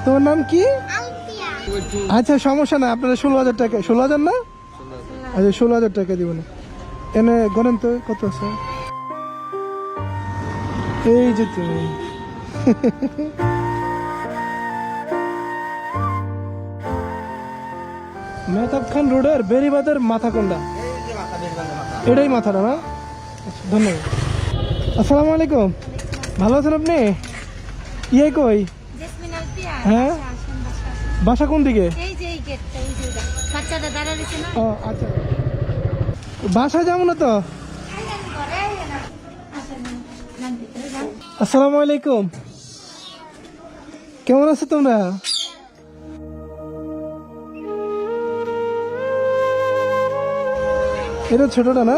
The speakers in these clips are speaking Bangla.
তোমার নাম কি? আচ্ছা সমস্যা না, আপনারা 16,000 টাকা। 16,000 না? আচ্ছা 16,000 টাকা দিব না। এনে গণেন তো কত আছে। এই যে তুমি মেহতাব খান রোডের বেরিবাদের মাথা কোনটা? এটাই মাথাটা না? আচ্ছা, ধন্যবাদ। আসসালামু আলাইকুম, ভালো আছেন আপনি? ইয়ে কই? হ্যাঁ, বাসা কোন দিকে? ও আচ্ছা, বাসা যাবো না তো। আসসালামু আলাইকুম, কেমন আছো তোমরা? এটা ছোটটা না?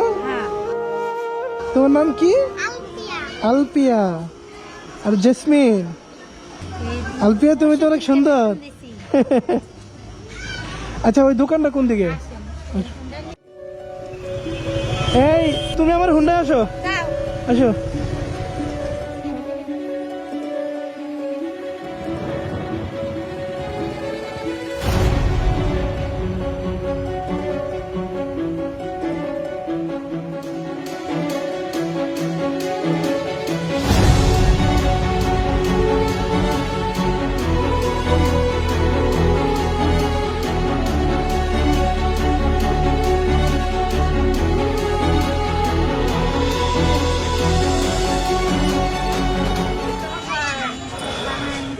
তোমার নাম কি? আলপিয়া আর জেসমিন। আলপিয়া তুমি তো অনেক সুন্দর। আচ্ছা ওই দোকানটা কোন দিকে? এই তুমি আমার হুন্ডায় আসো, আসো।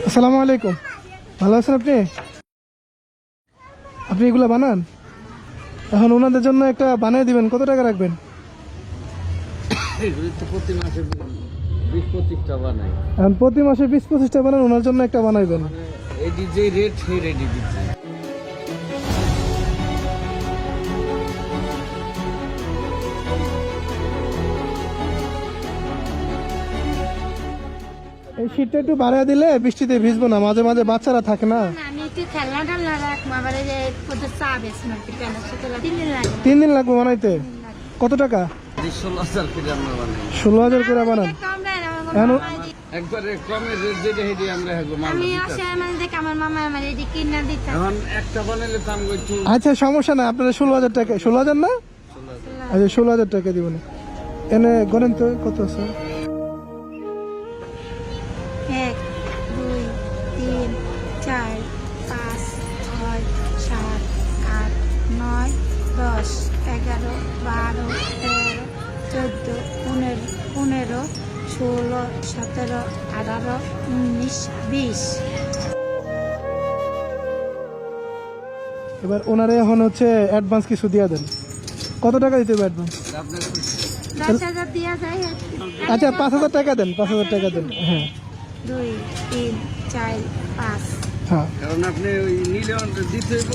আসসালামু আলাইকুম, ভালো আছেন আপনি? আপনি এগুলো বানান? এখন ওনাদের জন্য একটা বানিয়ে দিবেন, কত টাকা রাখবেন? প্রতি মাসে 20-25টা বানাই। এখন প্রতি মাসে 20-25টা বানান, ওনার জন্য একটা বানাইবেন। এটি যে রেট সেই রেটই দিচ্ছি। এই শীতটা একটু বাড়ায় দিলে বৃষ্টিতে ভিজবো না, মাঝে মাঝে বাচ্চারা থাকে না। আমি একটু খেলনা টেলনা রাখবো, আবার এই যে ওদের চা বেশি আর কি, 3 দিন লাগে। 3 দিন লাগবে বানাইতে? কত টাকা? 16,000 করে আমরা বানাই। 16,000 করে বানান? কম দেয় না, আমার এখন মামা এদিকে- একবারে কমে রেট যেটা হেঁটে আমরা মাল আমি দিতে আসে মানে দেখে আমার মামা আমার এদিকে কিনা দিতে। এখন একটা বানাইলে দাম একটু আচ্ছা সমস্যা না, আপনারা 16,000 টাকা। 16,000 না? আচ্ছা 16,000 টাকা দিব না। এনে গণেন তো কত আছে। 1 2 3 4 5 6 7 8 9 10 11 12 13 14 15 16 17 18 19 20। এবার ওনারে এখন হচ্ছে অ্যাডভান্স কিছু দিয়ে দেন। কত টাকা দিতে হবে অ্যাডভান্স? আপনার 10,000 দিয়া যায়। আচ্ছা 5,000 টাকা দেন, 5,000 টাকা দেন। হ্যাঁ 2 3 4 5। হ্যাঁ কারণ আপনি ওই নিলে অন্তত দিতে হইব।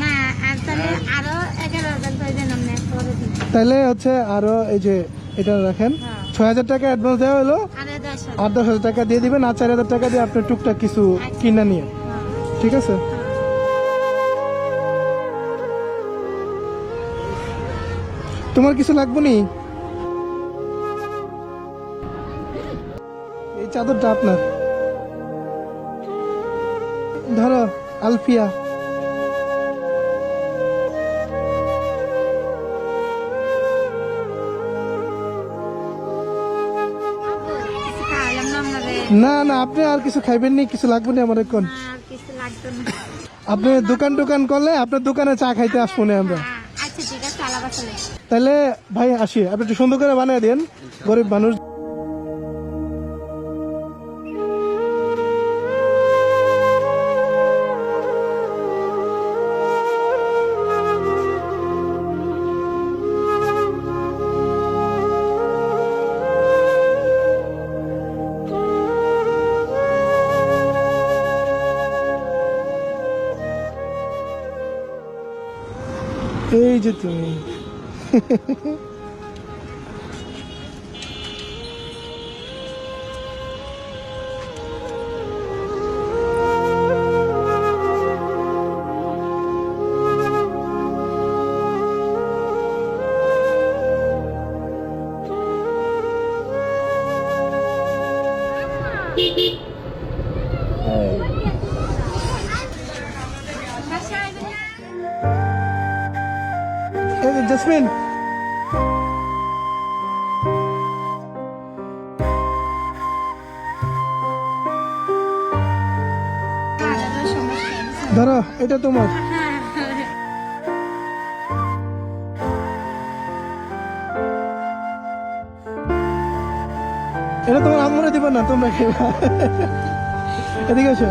না আর তাহলে আরো 11,000 করে দেন, আপনি পরে দিন। তাহলে হচ্ছে আরো এই যে এটা রাখেন, হ্যাঁ। 6,000 টাকা অ্যাডভান্স দেওয়া হলো, আরে 10,000। আর 10,000 টাকা দিয়ে দিবেন, আর 4,000 টাকা দিয়ে আপনি টুকটাক কিছু কিনা নিয়ে। হ্যাঁ। ঠিক আছে? তোমার কিছু লাগবে নি? এই চাদরটা আপনার, ধরো আলফিয়া। কিছু খাওয়ালাম না আপনারে? না না, আপনি আর কিছু খাইবেন নি? কিছু লাগবে না আমার এখন? না, আর কিছু লাগতো না। আপনি দোকান করলে আপনার দোকানে চা খাইতে আসবো না আমরা। হ্যাঁ, আচ্ছা ঠিক আছে, আলাদা চলে। তাহলে ভাই আসি, আপনি একটু সুন্দর করে বানিয়ে দেন, গরিব মানুষ। এই যে তুমি এই যে জেসমিন, সমস্যা নেই। ধরো এটা তোমার। এটা তোমার আম্মুরে দিবা না, তোমরা খেবা। এদিকে এসো।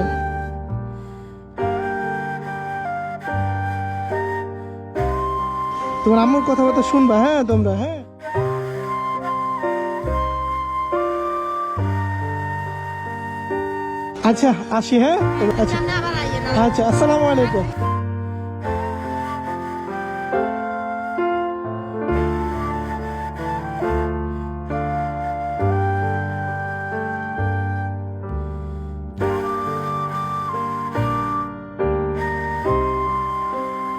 তোমার আম্মুর কথাবার্তা শুনবা, হ্যাঁ তোমরা, হ্যাঁ। আচ্ছা আসি, হ্যাঁ। আচ্ছা সামনে আবার আইয়ে না। আচ্ছা, আসসালামু আলাইকুম।